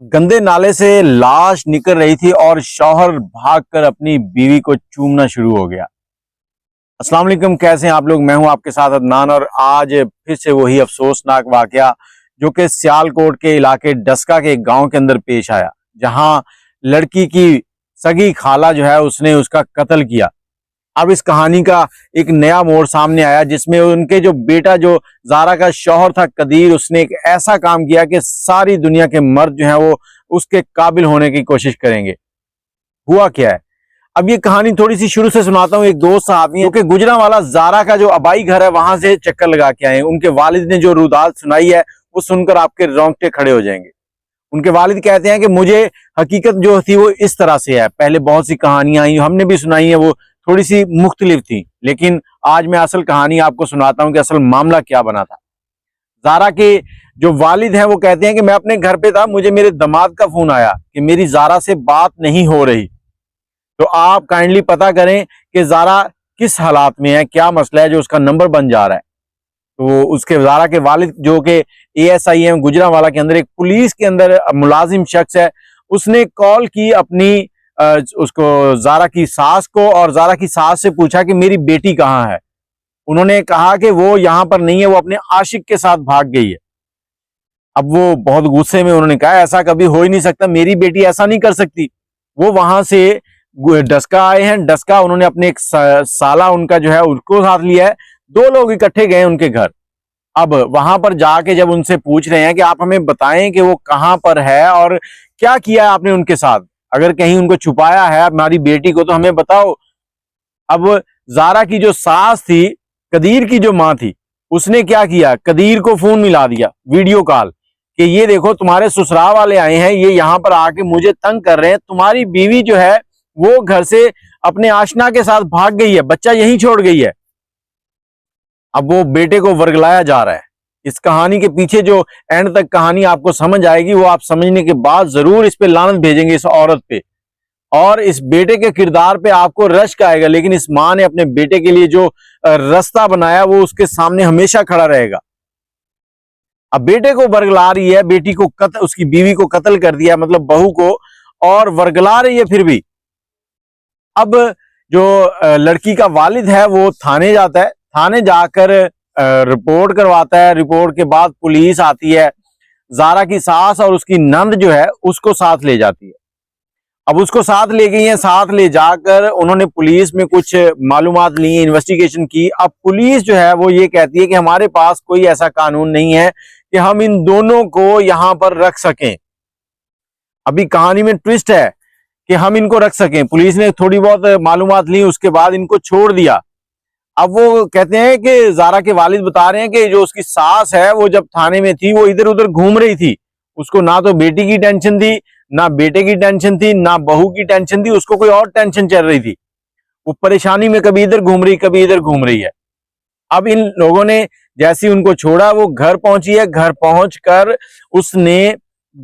गंदे नाले से लाश निकल रही थी और शौहर भागकर अपनी बीवी को चूमना शुरू हो गया। अस्सलाम वालेकुम, कैसे हैं आप लोग। मैं हूं आपके साथ अदनान और आज फिर से वही अफसोसनाक वाकया जो कि सियालकोट के इलाके डस्का के एक गांव के अंदर पेश आया, जहां लड़की की सगी खाला जो है उसने उसका कत्ल किया। अब इस कहानी का एक नया मोड़ सामने आया जिसमें उनके जो बेटा जो जारा का शौहर था कदीर, उसने एक ऐसा काम किया कि सारी दुनिया के मर्द जो हैं वो उसके काबिल होने की कोशिश करेंगे। हुआ क्या है, अब ये कहानी थोड़ी सी शुरू से सुनाता हूँ। एक दोस्त साहब हैं जो कि गुजरांवाला जारा का जो आबाई घर है वहां से चक्कर लगा के आए। उनके वालिद ने जो रुदात सुनाई है वो सुनकर आपके रोंगटे खड़े हो जाएंगे। उनके वालिद कहते हैं कि मुझे हकीकत जो थी वो इस तरह से है। पहले बहुत सी कहानियां आई, हमने भी सुनाई है, वो थोड़ी सी मुख्तलिफ थी, लेकिन आज मैं असल कहानी आपको सुनाता हूं कि असल मामला क्या बना था। जारा के जो वालिद हैं वो कहते हैं कि मैं अपने घर पे था, मुझे मेरे दामाद का फोन आया कि मेरी जारा से बात नहीं हो रही। तो आप काइंडली पता करें कि जारा किस हालात में है, क्या मसला है जो उसका नंबर बन जा रहा है। तो उसके जारा के वालिद जो कि ASI है गुजरांवाला के अंदर, एक पुलिस के अंदर मुलाजिम शख्स है, उसने कॉल की अपनी उसको जारा की सास को, और जारा की सास से पूछा कि मेरी बेटी कहाँ है। उन्होंने कहा कि वो यहाँ पर नहीं है, वो अपने आशिक के साथ भाग गई है। अब वो बहुत गुस्से में उन्होंने कहा ऐसा कभी हो ही नहीं सकता, मेरी बेटी ऐसा नहीं कर सकती। वो वहां से डस्का आए हैं, डस्का उन्होंने अपने एक साला उनका जो है उसको साथ लिया है, दो लोग इकट्ठे गए उनके घर। अब वहां पर जाके जब उनसे पूछ रहे हैं कि आप हमें बताएं कि वो कहां पर है और क्या किया है आपने उनके साथ, अगर कहीं उनको छुपाया है हमारी बेटी को तो हमें बताओ। अब जारा की जो सास थी, कदीर की जो मां थी, उसने क्या किया, कदीर को फोन मिला दिया, वीडियो कॉल, कि ये देखो तुम्हारे ससुराल वाले आए हैं, ये यहां पर आके मुझे तंग कर रहे हैं, तुम्हारी बीवी जो है वो घर से अपने आशना के साथ भाग गई है, बच्चा यहीं छोड़ गई है। अब वो बेटे को वर्गलाया जा रहा है। इस कहानी के पीछे जो एंड तक कहानी आपको समझ आएगी वो आप समझने के बाद जरूर इस पे लानत भेजेंगे, इस औरत पे, और इस बेटे के किरदार पे आपको रश्क आएगा। लेकिन इस मां ने अपने बेटे के लिए जो रास्ता बनाया वो उसके सामने हमेशा खड़ा रहेगा। अब बेटे को वर्गला रही है, बेटी को उसकी बीवी को कत्ल कर दिया, मतलब बहू को, और वर्गला रही है फिर भी। अब जो लड़की का वालिद है वो थाने जाता है, थाने जाकर रिपोर्ट करवाता है। रिपोर्ट के बाद पुलिस आती है, जारा की सास और उसकी नंद जो है उसको साथ ले जाती है। अब उसको साथ ले गई है, साथ ले जाकर उन्होंने पुलिस में कुछ मालूमात ली, इन्वेस्टिगेशन की। अब पुलिस जो है वो ये कहती है कि हमारे पास कोई ऐसा कानून नहीं है कि हम इन दोनों को यहां पर रख सकें। अभी कहानी में ट्विस्ट है कि हम इनको रख सकें। पुलिस ने थोड़ी बहुत मालूमात ली, उसके बाद इनको छोड़ दिया। अब वो कहते हैं कि जारा के वालिद बता रहे हैं कि जो उसकी सास है वो जब थाने में थी वो इधर उधर घूम रही थी, उसको ना तो बेटी की टेंशन थी, ना बेटे की टेंशन थी, ना बहू की टेंशन थी, उसको कोई और टेंशन चल रही थी। वो परेशानी में कभी इधर घूम रही कभी इधर घूम रही है। अब इन लोगों ने जैसे ही उनको छोड़ा वो घर पहुंची है, घर पहुंचकर उसने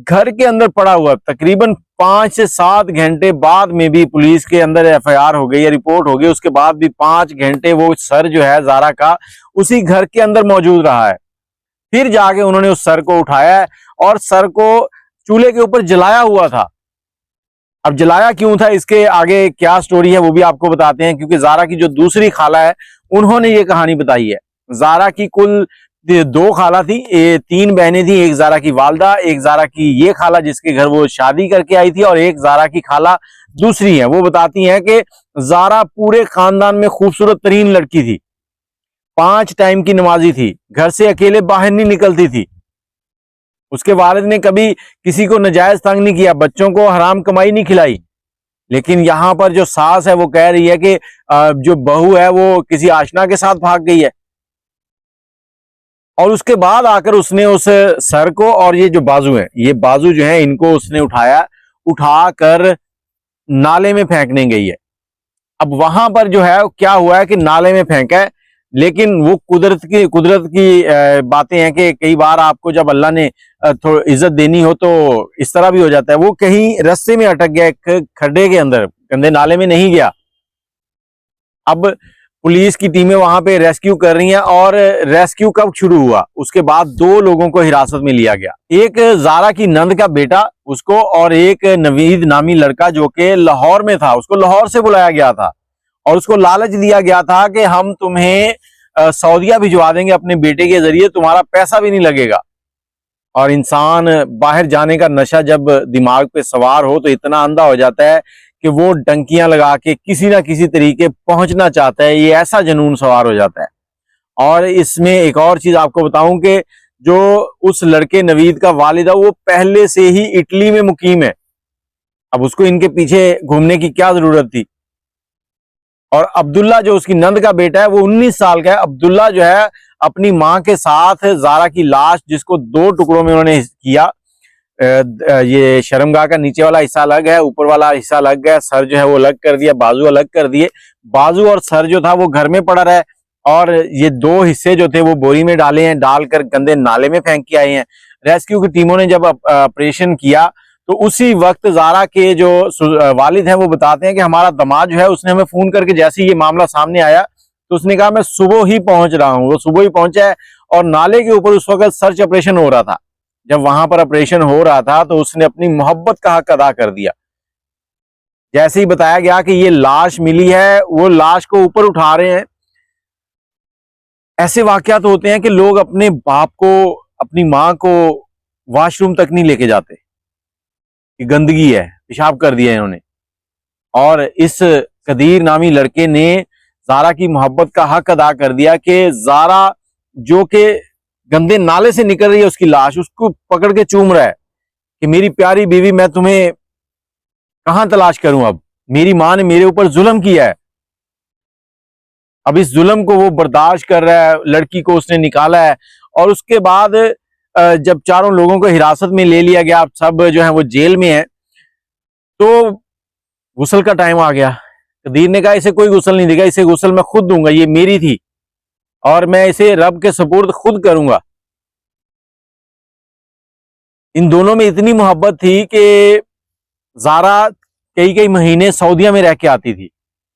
घर के अंदर पड़ा हुआ तकरीबन 5 से 7 घंटे बाद में भी पुलिस के अंदर FIR हो गई है, रिपोर्ट हो गई, उसके बाद भी 5 घंटे वो सर जो है जारा का उसी घर के अंदर मौजूद रहा है। फिर जाके उन्होंने उस सर को उठाया है और सर को चूल्हे के ऊपर जलाया हुआ था। अब जलाया क्यों था, इसके आगे क्या स्टोरी है वो भी आपको बताते हैं, क्योंकि जारा की जो दूसरी खाला है उन्होंने ये कहानी बताई है। जारा की कुल 2 खाला थी, 3 बहनें थी, एक जारा की वालदा, एक जारा की ये खाला जिसके घर वो शादी करके आई थी, और एक जारा की खाला दूसरी है। वो बताती हैं कि जारा पूरे खानदान में खूबसूरत तरीन लड़की थी, 5 टाइम की नमाजी थी, घर से अकेले बाहर नहीं निकलती थी, उसके वालिद ने कभी किसी को नजायज तंग नहीं किया, बच्चों को हराम कमाई नहीं खिलाई। लेकिन यहां पर जो सास है वो कह रही है कि जो बहू है वो किसी आशना के साथ भाग गई है। और उसके बाद आकर उसने उस सर को और ये जो बाजू है, ये बाजू जो है इनको उसने उठाकर नाले में फेंकने गई है। अब वहां पर जो है क्या हुआ है कि नाले में फेंका है, लेकिन वो कुदरत की बातें हैं कि कई बार आपको जब अल्लाह ने थोड़ी इज्जत देनी हो तो इस तरह भी हो जाता है। वो कहीं रास्ते में अटक गया, खड्डे के अंदर, गंदे नाले में नहीं गया। अब पुलिस की टीमें वहां पे रेस्क्यू कर रही हैं। और रेस्क्यू कब शुरू हुआ, उसके बाद 2 लोगों को हिरासत में लिया गया। एक जारा की नंद का बेटा उसको, और एक नवीद नामी लड़का जो कि लाहौर में था, उसको लाहौर से बुलाया गया था और उसको लालच दिया गया था कि हम तुम्हें सऊदीया भिजवा देंगे अपने बेटे के जरिए, तुम्हारा पैसा भी नहीं लगेगा। और इंसान बाहर जाने का नशा जब दिमाग पे सवार हो तो इतना अंधा हो जाता है कि वो डंकियां लगा के किसी ना किसी तरीके पहुंचना चाहता है। ये ऐसा जुनून सवार हो जाता है। और इसमें एक और चीज आपको बताऊं कि जो उस लड़के नवीद का वालिद है वो पहले से ही इटली में मुकीम है। अब उसको इनके पीछे घूमने की क्या जरूरत थी। और अब्दुल्ला जो उसकी नंद का बेटा है वो 19 साल का है। अब्दुल्ला जो है अपनी मां के साथ जारा की लाश, जिसको 2 टुकड़ों में उन्होंने किया, ये शर्मगाह का नीचे वाला हिस्सा अलग है, ऊपर वाला हिस्सा अलग है, सर जो है वो अलग कर दिया, बाजू अलग कर दिए। बाजू और सर जो था वो घर में पड़ा रहा, और ये 2 हिस्से जो थे वो बोरी में डाले हैं, डालकर गंदे नाले में फेंक के आए हैं। रेस्क्यू की टीमों ने जब ऑपरेशन किया तो उसी वक्त जारा के जो वालिद हैं वो बताते हैं कि हमारा दामाद जो है उसने हमें फोन करके, जैसे ये मामला सामने आया तो उसने कहा मैं सुबह ही पहुंच रहा हूं। वो सुबह ही पहुंचा है और नाले के ऊपर उस वक्त सर्च ऑपरेशन हो रहा था। जब वहां पर ऑपरेशन हो रहा था तो उसने अपनी मोहब्बत का हक अदा कर दिया। जैसे ही बताया गया कि ये लाश मिली है, वो लाश को ऊपर उठा रहे हैं। ऐसे वाकयात होते हैं कि लोग अपने बाप को, अपनी मां को वॉशरूम तक नहीं लेके जाते कि गंदगी है, पेशाब कर दिया इन्होंने। और इस कदीर नामी लड़के ने जारा की मोहब्बत का हक अदा कर दिया कि जारा जो कि गंदे नाले से निकल रही है उसकी लाश, उसको पकड़ के चूम रहा है कि मेरी प्यारी बीवी, मैं तुम्हें कहां तलाश करूं, अब मेरी मां ने मेरे ऊपर जुल्म किया है। अब इस जुल्म को वो बर्दाश्त कर रहा है। लड़की को उसने निकाला है और उसके बाद जब 4 लोगों को हिरासत में ले लिया गया, अब सब जो है वो जेल में है, तो गुस्ल का टाइम आ गया। कदीर ने कहा इसे कोई गुस्ल नहीं देगा, इसे गुस्ल मैं खुद दूंगा, ये मेरी थी और मैं इसे रब के सुपुर्द खुद करूंगा। इन दोनों में इतनी मोहब्बत थी कि जारा कई कई महीने सऊदीया में रह के आती थी।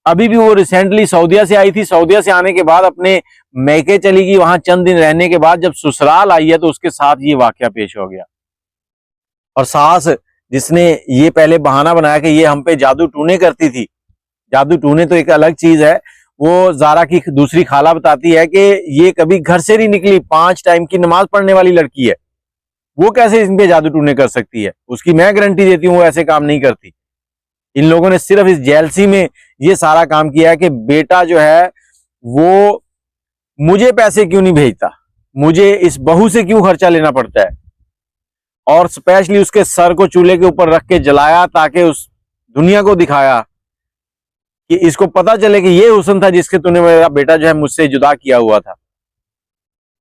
अभी भी वो रिसेंटली सऊदीया से आई थी। सऊदीया से आने के बाद अपने मैके चली गई। वहां चंद दिन रहने के बाद जब ससुराल आई है तो उसके साथ ये वाकया पेश हो गया। और सास, जिसने ये पहले बहाना बनाया कि ये हम पे जादू टूने करती थी, जादू टूने तो एक अलग चीज है, वो जारा की दूसरी खाला बताती है कि ये कभी घर से नहीं निकली, 5 टाइम की नमाज पढ़ने वाली लड़की है, वो कैसे इन पे जादू टूने कर सकती है। उसकी मैं गारंटी देती हूँ वो ऐसे काम नहीं करती। इन लोगों ने सिर्फ इस जेलसी में ये सारा काम किया है कि बेटा जो है वो मुझे पैसे क्यों नहीं भेजता, मुझे इस बहू से क्यों खर्चा लेना पड़ता है। और स्पेशली उसके सर को चूल्हे के ऊपर रख के जलाया ताकि उस दुनिया को दिखाया कि इसको पता चले कि ये हुस्न था जिसके तूने मेरा बेटा जो है मुझसे जुदा किया हुआ था।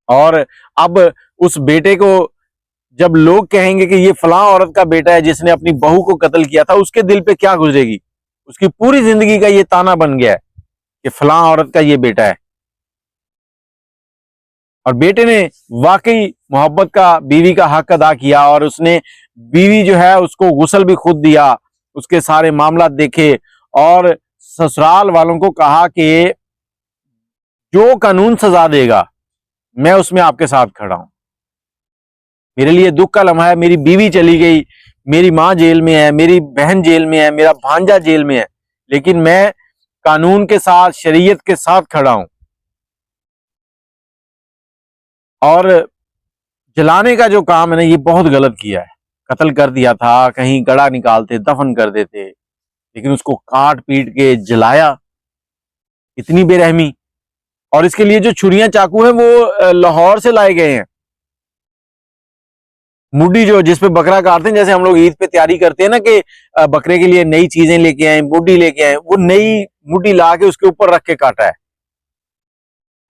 और अब उस बेटे को जब लोग कहेंगे कि ये फलां औरत का बेटा है जिसने अपनी बहू को कत्ल किया था, उसके दिल पे क्या गुजरेगी। उसकी पूरी जिंदगी का ये ताना बन गया है कि फलां औरत का ये बेटा है। और बेटे ने वाकई मोहब्बत का, बीवी का हक अदा किया और उसने बीवी जो है उसको गुस्ल भी खुद दिया, उसके सारे मामला देखे और ससुराल वालों को कहा कि जो कानून सजा देगा मैं उसमें आपके साथ खड़ा हूं। मेरे लिए दुख का लम्हा है, मेरी बीवी चली गई, मेरी मां जेल में है, मेरी बहन जेल में है, मेरा भांजा जेल में है, लेकिन मैं कानून के साथ, शरीयत के साथ खड़ा हूं। और जलाने का जो काम है ना, ये बहुत गलत किया है। कत्ल कर दिया था, कहीं गड़ा निकालते, दफन कर देते, लेकिन उसको काट पीट के जलाया, इतनी बेरहमी। और इसके लिए जो छुरियां चाकू हैं वो लाहौर से लाए गए हैं। मुड्डी जो जिसपे बकरा काटते हैं, जैसे हम लोग ईद पे तैयारी करते हैं ना कि बकरे के लिए नई चीजें लेके आए, मुड्डी लेके आए, वो नई मुड्डी ला के उसके ऊपर रख के काटा है।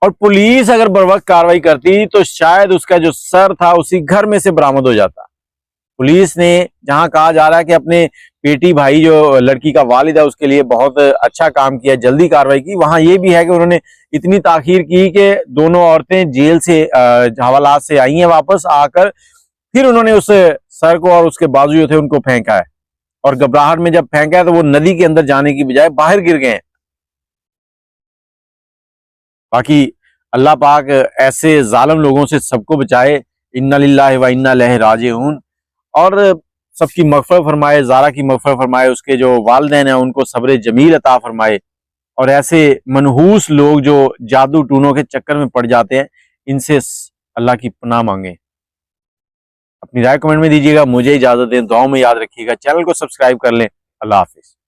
और पुलिस अगर बर वक्त कार्रवाई करती तो शायद उसका जो सर था उसी घर में से बरामद हो जाता। पुलिस ने जहां कहा जा रहा है कि अपने पेटी भाई जो लड़की का वालिद है उसके लिए बहुत अच्छा काम किया, जल्दी कार्रवाई की, वहां ये भी है कि उन्होंने इतनी ताखीर की कि दोनों औरतें जेल से हवालात से आई हैं वापस आकर, फिर उन्होंने उस सर को और उसके बाजू जो थे उनको फेंका है। और घबराहट में जब फेंका है तो वो नदी के अंदर जाने की बजाय बाहर गिर गए हैं। बाकी अल्लाह पाक ऐसे जालिम लोगों से सबको बचाए। इन्ना लिल्लाहि व इन्ना इलैहि राजिऊन। और सबकी मग़फ़िरत फरमाए, ज़ारा की मग़फ़िरत फरमाए, उसके जो वालिदैन हैं उनको सब्र जमील अता फरमाए। और ऐसे मनहूस लोग जो जादू टूनों के चक्कर में पड़ जाते हैं, इनसे अल्लाह की पनाह मांगे। अपनी राय कमेंट में दीजिएगा। मुझे इजाज़त दें, दुआओं में याद रखिएगा। चैनल को सब्सक्राइब कर लें। अल्लाह हाफ़िज़।